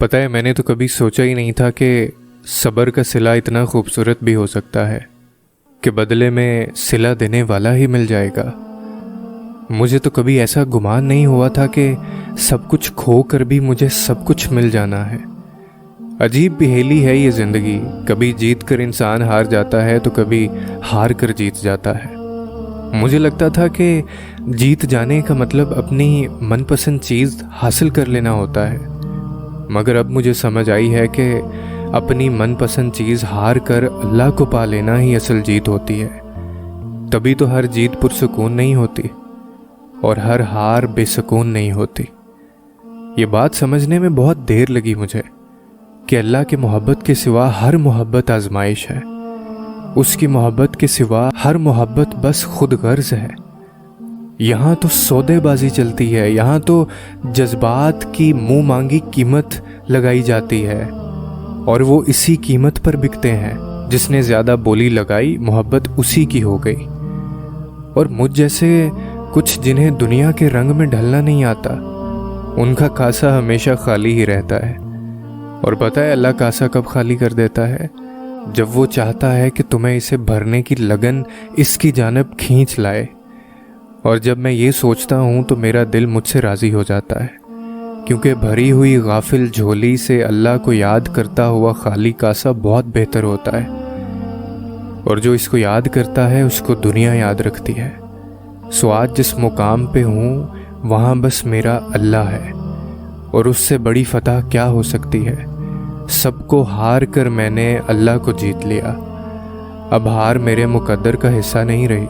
پتہ ہے میں نے تو کبھی سوچا ہی نہیں تھا کہ صبر کا صلہ اتنا خوبصورت بھی ہو سکتا ہے کہ بدلے میں صلہ دینے والا ہی مل جائے گا۔ مجھے تو کبھی ایسا گمان نہیں ہوا تھا کہ سب کچھ کھو کر بھی مجھے سب کچھ مل جانا ہے۔ عجیب پہیلی ہے یہ زندگی، کبھی جیت کر انسان ہار جاتا ہے تو کبھی ہار کر جیت جاتا ہے۔ مجھے لگتا تھا کہ جیت جانے کا مطلب اپنی من پسند چیز حاصل کر لینا ہوتا ہے، مگر اب مجھے سمجھ آئی ہے کہ اپنی من پسند چیز ہار کر اللہ کو پا لینا ہی اصل جیت ہوتی ہے۔ تبھی تو ہر جیت پرسکون نہیں ہوتی اور ہر ہار بے سکون نہیں ہوتی۔ یہ بات سمجھنے میں بہت دیر لگی مجھے کہ اللہ کی محبت کے سوا ہر محبت آزمائش ہے، اس کی محبت کے سوا ہر محبت بس خود غرض ہے۔ یہاں تو سودے بازی چلتی ہے، یہاں تو جذبات کی منہ مانگی قیمت لگائی جاتی ہے اور وہ اسی قیمت پر بکتے ہیں۔ جس نے زیادہ بولی لگائی محبت اسی کی ہو گئی۔ اور مجھ جیسے کچھ جنہیں دنیا کے رنگ میں ڈھلنا نہیں آتا، ان کا کاسا ہمیشہ خالی ہی رہتا ہے۔ اور پتہ ہے اللہ کاسا کب خالی کر دیتا ہے؟ جب وہ چاہتا ہے کہ تمہیں اسے بھرنے کی لگن اس کی جانب کھینچ لائے۔ اور جب میں یہ سوچتا ہوں تو میرا دل مجھ سے راضی ہو جاتا ہے، کیونکہ بھری ہوئی غافل جھولی سے اللہ کو یاد کرتا ہوا خالی کاسا بہت بہتر ہوتا ہے۔ اور جو اس کو یاد کرتا ہے اس کو دنیا یاد رکھتی ہے۔ سو آج جس مقام پہ ہوں وہاں بس میرا اللہ ہے، اور اس سے بڑی فتح کیا ہو سکتی ہے؟ سب کو ہار کر میں نے اللہ کو جیت لیا۔ اب ہار میرے مقدر کا حصہ نہیں رہی۔